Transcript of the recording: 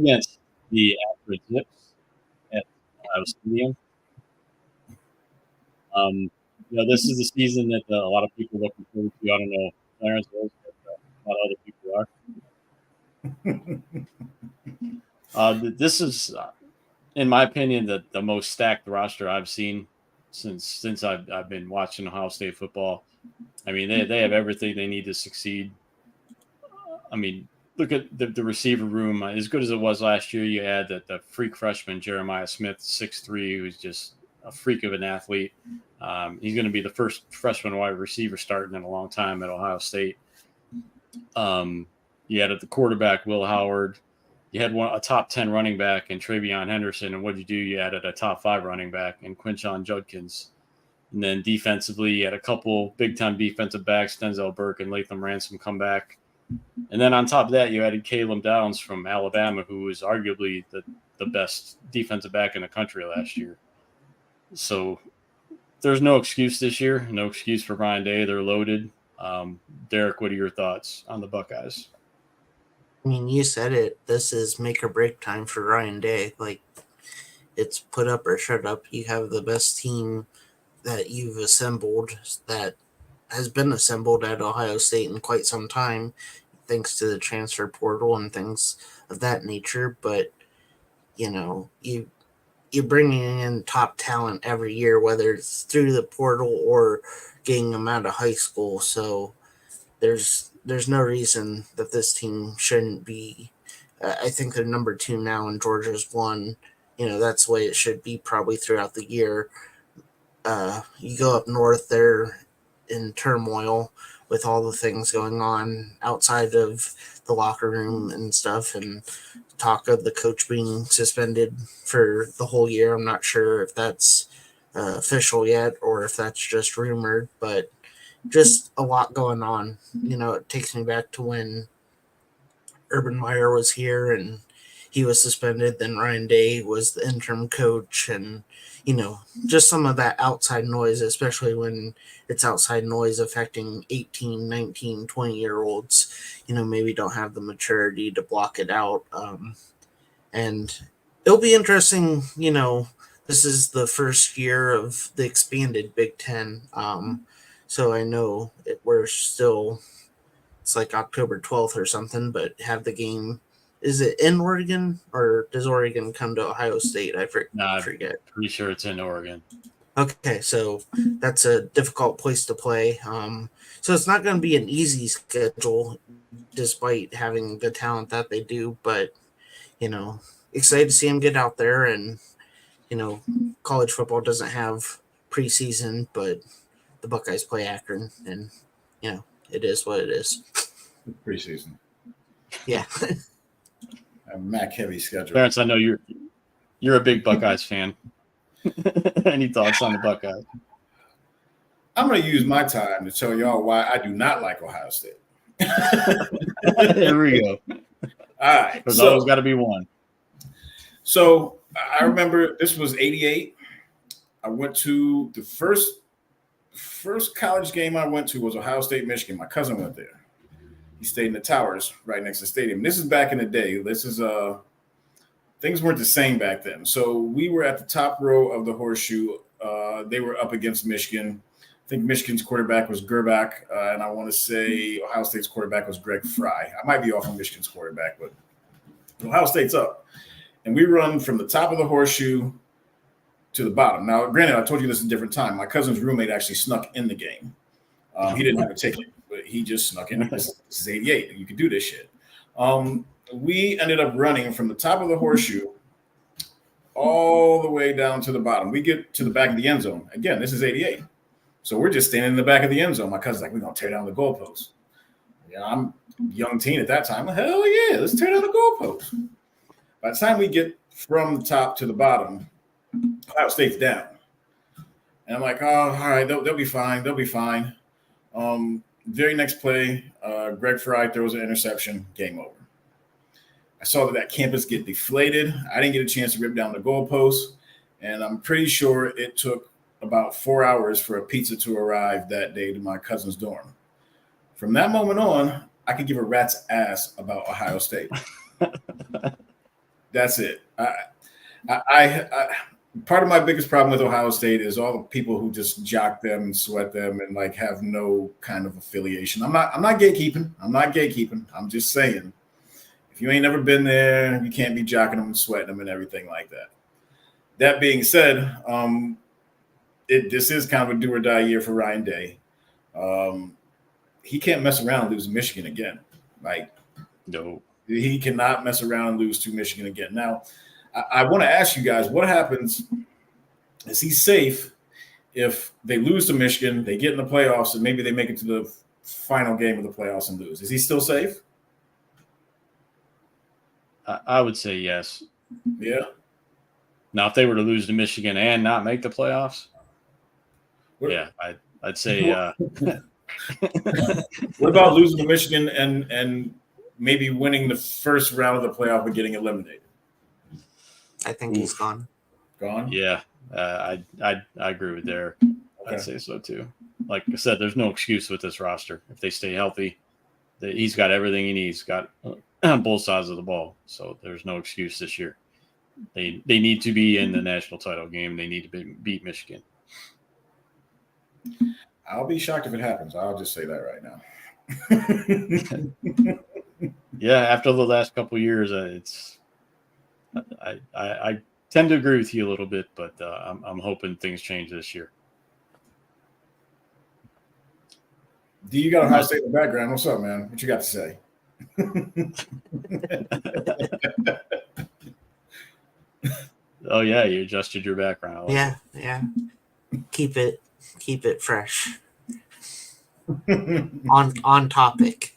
against the Akron Zips at Ohio Stadium. This is the season that a lot of people are looking forward to. I don't know if Clarence is, but a lot of other people are. This is, in my opinion, the most stacked roster I've seen since I've been watching Ohio State football. I mean, they have everything they need to succeed. I mean, look at the receiver room. As good as it was last year, you had the freak freshman Jeremiah Smith, 6'3", who's just a freak of an athlete. He's going to be the first freshman wide receiver starting in a long time at Ohio State. You had at the quarterback Will Howard. You had a top 10 running back in Travion Henderson, and what did you do? You added a top 5 running back in Quinshon Judkins. And then defensively, you had a couple big-time defensive backs, Denzel Burke and Latham Ransom, come back. And then on top of that, you added Caleb Downs from Alabama, who was arguably the best defensive back in the country last year. So there's no excuse this year, no excuse for Ryan Day. They're loaded. Derek, what are your thoughts on the Buckeyes? I mean, you said it. This is make or break time for Ryan Day. Like, it's put up or shut up. You have the best team that you've assembled that has been assembled at Ohio State in quite some time, thanks to the transfer portal and things of that nature. But, you're bringing in top talent every year, whether it's through the portal or getting them out of high school. So there's no reason that this team shouldn't be. I think they're number 2 now, and Georgia's 1. That's the way it should be probably throughout the year. You go up north, they're in turmoil with all the things going on outside of the locker room and stuff, and talk of the coach being suspended for the whole year. I'm not sure if that's official yet or if that's just rumored, but just a lot going on. It takes me back to when Urban Meyer was here and he was suspended. Then Ryan Day was the interim coach, and just some of that outside noise, especially when it's outside noise affecting 18, 19, 20-year-olds, maybe don't have the maturity to block it out. And it'll be interesting. This is the first year of the expanded Big Ten. So I know we're still, it's like October 12th or something, but have the game. Is it in Oregon, or does Oregon come to Ohio State? I forget. I'm pretty sure it's in Oregon. Okay, so that's a difficult place to play. So it's not going to be an easy schedule, despite having the talent that they do. But, excited to see them get out there. And, college football doesn't have preseason, but the Buckeyes play Akron, and, it is what it is. Preseason. Yeah. A MAC heavy schedule. Clarence, I know you're a big Buckeyes fan. Any thoughts on the Buckeyes? I'm going to use my time to tell y'all why I do not like Ohio State. There we go. All right. There's always got to be one. So I remember this was 88. I went to the first college game I went to was Ohio State, Michigan. My cousin went there. He stayed in the towers right next to the stadium. This is back in the day. This is things weren't the same back then. So we were at the top row of the horseshoe. They were up against Michigan. I think Michigan's quarterback was Gerbach, and I want to say Ohio State's quarterback was Greg Fry. I might be off on Michigan's quarterback, but Ohio State's up. And we run from the top of the horseshoe to the bottom. Now, granted, I told you this is a different time. My cousin's roommate actually snuck in the game. He didn't have a ticket, but he just snuck in. This is 88. You could do this shit. We ended up running from the top of the horseshoe all the way down to the bottom. We get to the back of the end zone. Again, this is 88. So we're just standing in the back of the end zone. My cousin's like, we're going to tear down the goalpost. I'm a young teen at that time. Hell yeah, let's tear down the goalpost. By the time we get from the top to the bottom, Ohio State's down. And I'm like, oh, all right, they'll be fine. They'll be fine. Very next play, Greg Fry throws an interception, game over. I saw that campus get deflated. I didn't get a chance to rip down the goalpost, and I'm pretty sure it took about 4 hours for a pizza to arrive that day to my cousin's dorm. From that moment on, I could give a rat's ass about Ohio State. That's it. I part of my biggest problem with Ohio State is all the people who just jock them and sweat them and like have no kind of affiliation. I'm not gatekeeping. I'm just saying, if you ain't never been there, you can't be jocking them and sweating them and everything like that. That being said, this is kind of a do or die year for Ryan Day. He can't mess around and lose to Michigan again. Like, No. He cannot mess around and lose to Michigan again. Now, I want to ask you guys, what happens? Is he safe if they lose to Michigan, they get in the playoffs, and maybe they make it to the final game of the playoffs and lose? Is he still safe? I would say yes. Yeah. Now, if they were to lose to Michigan and not make the playoffs, yeah, I'd say. What about losing to Michigan and maybe winning the first round of the playoff but getting eliminated? I think he's gone. Gone? Yeah, I agree with Derek. Okay. I'd say so too. Like I said, there's no excuse with this roster. If they stay healthy, he's got everything he needs. Got on both sides of the ball, so there's no excuse this year. They need to be in the national title game. They need to beat Michigan. I'll be shocked if it happens. I'll just say that right now. Yeah, after the last couple of years, it's I tend to agree with you a little bit, but I'm hoping things change this year. D, you got Ohio State in the background. What's up, man? What you got to say? Oh yeah, you adjusted your background. Yeah. Keep it fresh. on topic.